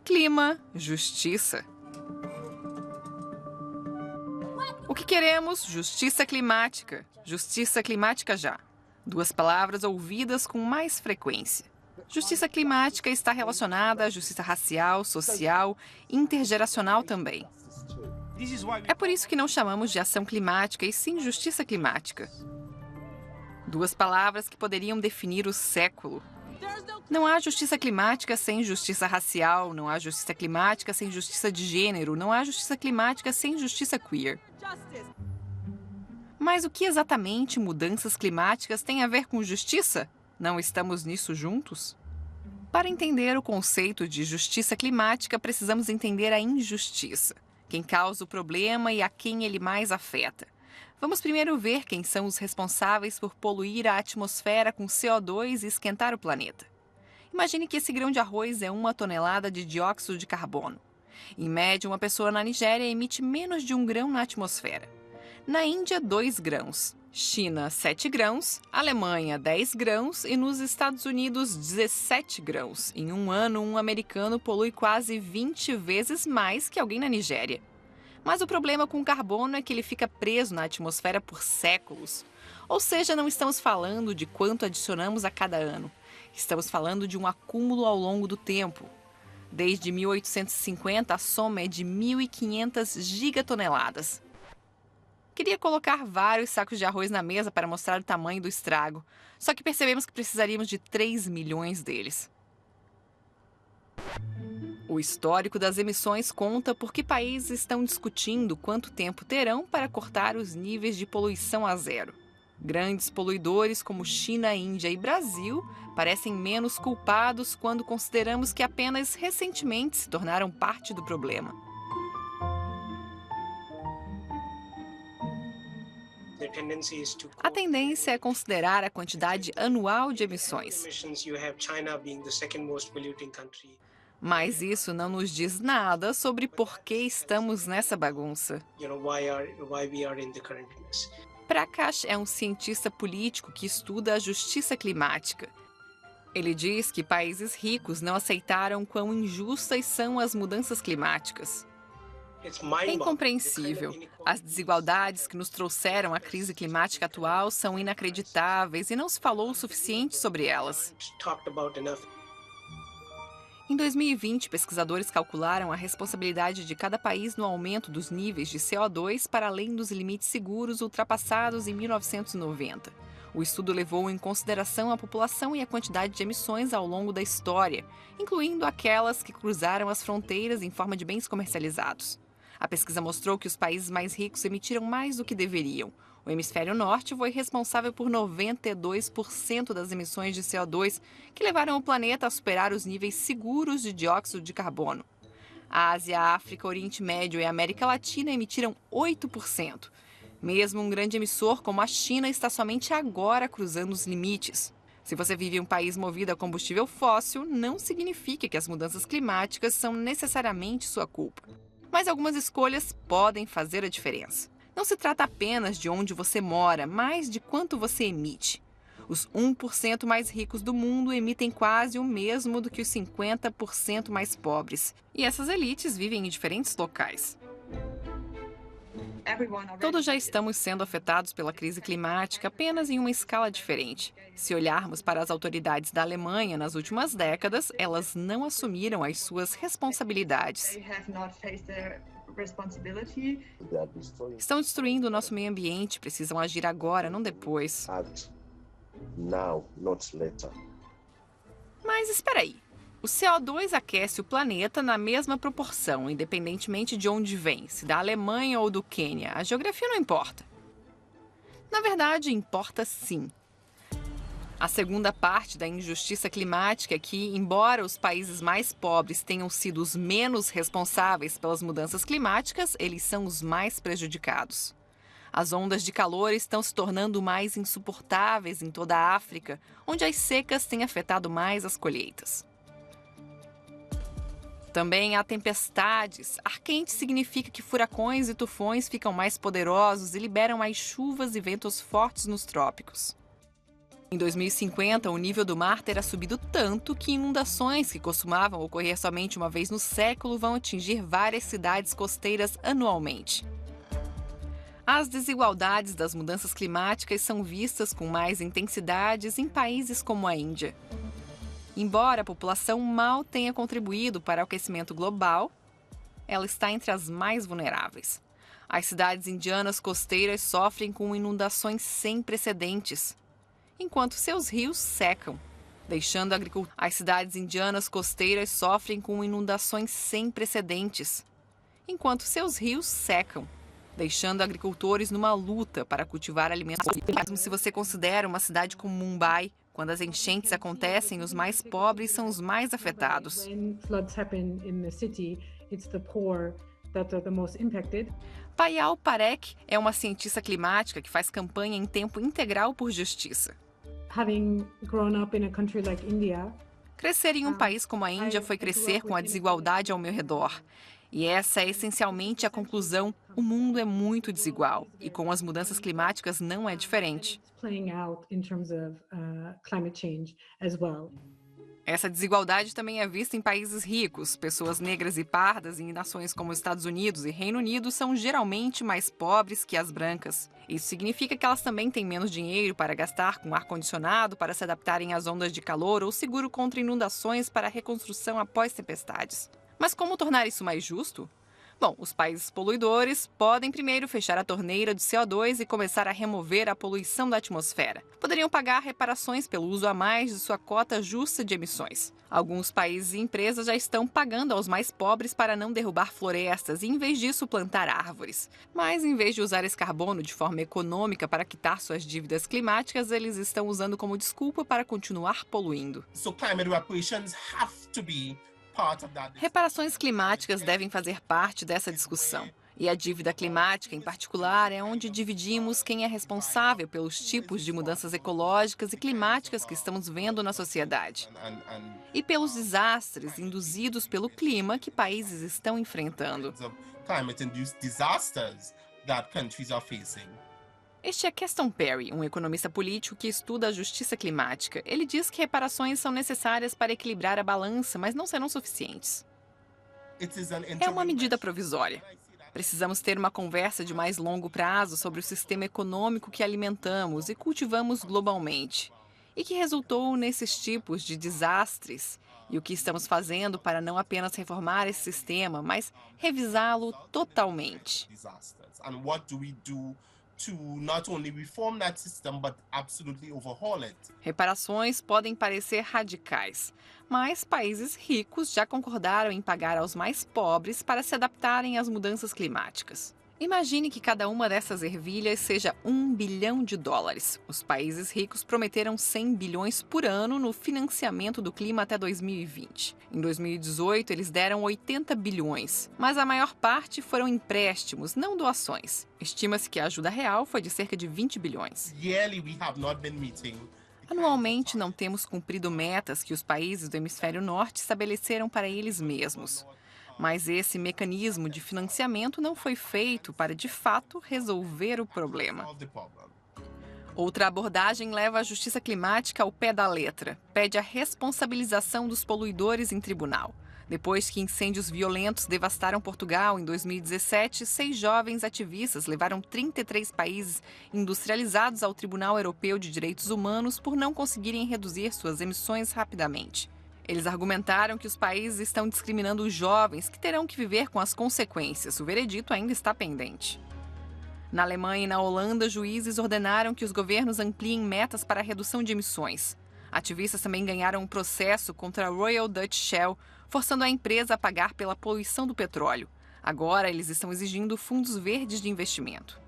Clima, justiça. O que queremos? Justiça climática. Justiça climática já. Duas palavras ouvidas com mais frequência. Justiça climática está relacionada à justiça racial, social, intergeracional também. É por isso que não chamamos de ação climática e sim justiça climática. Duas palavras que poderiam definir o século. Não há justiça climática sem justiça racial, não há justiça climática sem justiça de gênero, não há justiça climática sem justiça queer. Mas o que exatamente mudanças climáticas têm a ver com justiça? Não estamos nisso juntos? Para entender o conceito de justiça climática, precisamos entender a injustiça, quem causa o problema e a quem ele mais afeta. Vamos primeiro ver quem são os responsáveis por poluir a atmosfera com CO2 e esquentar o planeta. Imagine que esse grão de arroz é 1 tonelada de dióxido de carbono. Em média, uma pessoa na Nigéria emite menos de 1 grão na atmosfera. Na Índia, 2 grãos. China, 7 grãos. Alemanha, 10 grãos. E nos Estados Unidos, 17 grãos. Em um ano, um americano polui quase 20 vezes mais que alguém na Nigéria. Mas o problema com o carbono é que ele fica preso na atmosfera por séculos. Ou seja, não estamos falando de quanto adicionamos a cada ano. Estamos falando de um acúmulo ao longo do tempo. Desde 1850, a soma é de 1.500 gigatoneladas. Queria colocar vários sacos de arroz na mesa para mostrar o tamanho do estrago, só que percebemos que precisaríamos de 3 milhões deles. O histórico das emissões conta por que países estão discutindo quanto tempo terão para cortar os níveis de poluição a zero. Grandes poluidores como China, Índia e Brasil parecem menos culpados quando consideramos que apenas recentemente se tornaram parte do problema. A tendência é considerar a quantidade anual de emissões. Mas isso não nos diz nada sobre por que estamos nessa bagunça. Prakash é um cientista político que estuda a justiça climática. Ele diz que países ricos não aceitaram quão injustas são as mudanças climáticas. É incompreensível. As desigualdades que nos trouxeram a crise climática atual são inacreditáveis e não se falou o suficiente sobre elas. Em 2020, pesquisadores calcularam a responsabilidade de cada país no aumento dos níveis de CO2 para além dos limites seguros ultrapassados em 1990. O estudo levou em consideração a população e a quantidade de emissões ao longo da história, incluindo aquelas que cruzaram as fronteiras em forma de bens comercializados. A pesquisa mostrou que os países mais ricos emitiram mais do que deveriam. O hemisfério norte foi responsável por 92% das emissões de CO2, que levaram o planeta a superar os níveis seguros de dióxido de carbono. A Ásia, a África, Oriente Médio e a América Latina emitiram 8%. Mesmo um grande emissor como a China está somente agora cruzando os limites. Se você vive em um país movido a combustível fóssil, não significa que as mudanças climáticas são necessariamente sua culpa. Mas algumas escolhas podem fazer a diferença. Não se trata apenas de onde você mora, mas de quanto você emite. Os 1% mais ricos do mundo emitem quase o mesmo do que os 50% mais pobres. E essas elites vivem em diferentes locais. Todos já estamos sendo afetados pela crise climática, apenas em uma escala diferente. Se olharmos para as autoridades da Alemanha nas últimas décadas, elas não assumiram as suas responsabilidades. Estão destruindo o nosso meio ambiente, precisam agir agora, não depois. Mas espera aí. O CO2 aquece o planeta na mesma proporção, independentemente de onde vem, se da Alemanha ou do Quênia. A geografia não importa. Na verdade, importa sim. A segunda parte da injustiça climática é que, embora os países mais pobres tenham sido os menos responsáveis pelas mudanças climáticas, eles são os mais prejudicados. As ondas de calor estão se tornando mais insuportáveis em toda a África, onde as secas têm afetado mais as colheitas. Também há tempestades. Ar quente significa que furacões e tufões ficam mais poderosos e liberam mais chuvas e ventos fortes nos trópicos. Em 2050, o nível do mar terá subido tanto que inundações que costumavam ocorrer somente uma vez no século vão atingir várias cidades costeiras anualmente. As desigualdades das mudanças climáticas são vistas com mais intensidades em países como a Índia. Embora a população mal tenha contribuído para o aquecimento global, ela está entre as mais vulneráveis. As cidades indianas costeiras sofrem com inundações sem precedentes, enquanto seus rios secam, deixando a agricultura. As cidades indianas costeiras sofrem com inundações sem precedentes, enquanto seus rios secam, deixando agricultores numa luta para cultivar alimentos. Mesmo se você considera uma cidade como Mumbai, quando as enchentes acontecem, os mais pobres são os mais afetados. Payal Parekh é uma cientista climática que faz campanha em tempo integral por justiça. Crescer em um país como a Índia foi crescer com a desigualdade ao meu redor. E essa é essencialmente a conclusão: o mundo é muito desigual, e com as mudanças climáticas não é diferente. Essa desigualdade também é vista em países ricos. Pessoas negras e pardas em nações como Estados Unidos e Reino Unido são geralmente mais pobres que as brancas. Isso significa que elas também têm menos dinheiro para gastar com ar-condicionado, para se adaptarem às ondas de calor ou seguro contra inundações para a reconstrução após tempestades. Mas como tornar isso mais justo? Bom, os países poluidores podem primeiro fechar a torneira de CO2 e começar a remover a poluição da atmosfera. Poderiam pagar reparações pelo uso a mais de sua cota justa de emissões. Alguns países e empresas já estão pagando aos mais pobres para não derrubar florestas e, em vez disso, plantar árvores. Mas, em vez de usar esse carbono de forma econômica para quitar suas dívidas climáticas, eles estão usando como desculpa para continuar poluindo. Reparações climáticas devem fazer parte dessa discussão. E a dívida climática, em particular, é onde dividimos quem é responsável pelos tipos de mudanças ecológicas e climáticas que estamos vendo na sociedade. E pelos desastres induzidos pelo clima que países estão enfrentando. Este é Keston Perry, um economista político que estuda a justiça climática. Ele diz que reparações são necessárias para equilibrar a balança, mas não serão suficientes. É uma medida provisória. Precisamos ter uma conversa de mais longo prazo sobre o sistema econômico que alimentamos e cultivamos globalmente, e que resultou nesses tipos de desastres, e o que estamos fazendo para não apenas reformar esse sistema, mas revisá-lo totalmente. Reparações podem parecer radicais, mas países ricos já concordaram em pagar aos mais pobres para se adaptarem às mudanças climáticas. Imagine que cada uma dessas ervilhas seja $1 bilhão. Os países ricos prometeram 100 bilhões por ano no financiamento do clima até 2020. Em 2018, eles deram 80 bilhões, mas a maior parte foram empréstimos, não doações. Estima-se que a ajuda real foi de cerca de 20 bilhões. Anualmente, não temos cumprido metas que os países do hemisfério norte estabeleceram para eles mesmos. Mas esse mecanismo de financiamento não foi feito para, de fato, resolver o problema. Outra abordagem leva a justiça climática ao pé da letra. Pede a responsabilização dos poluidores em tribunal. Depois que incêndios violentos devastaram Portugal em 2017, 6 jovens ativistas levaram 33 países industrializados ao Tribunal Europeu de Direitos Humanos por não conseguirem reduzir suas emissões rapidamente. Eles argumentaram que os países estão discriminando os jovens, que terão que viver com as consequências. O veredito ainda está pendente. Na Alemanha e na Holanda, juízes ordenaram que os governos ampliem metas para a redução de emissões. Ativistas também ganharam um processo contra a Royal Dutch Shell, forçando a empresa a pagar pela poluição do petróleo. Agora, eles estão exigindo fundos verdes de investimento.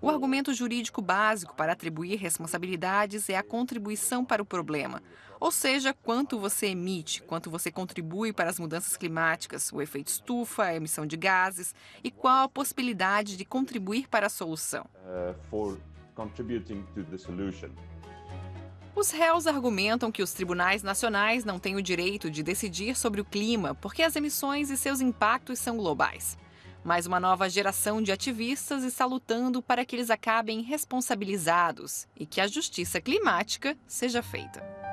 O argumento jurídico básico para atribuir responsabilidades é a contribuição para o problema, ou seja, quanto você emite, quanto você contribui para as mudanças climáticas, o efeito estufa, a emissão de gases e qual a possibilidade de contribuir para a solução. Os réus argumentam que os tribunais nacionais não têm o direito de decidir sobre o clima porque as emissões e seus impactos são globais. Mas uma nova geração de ativistas está lutando para que eles acabem responsabilizados e que a justiça climática seja feita.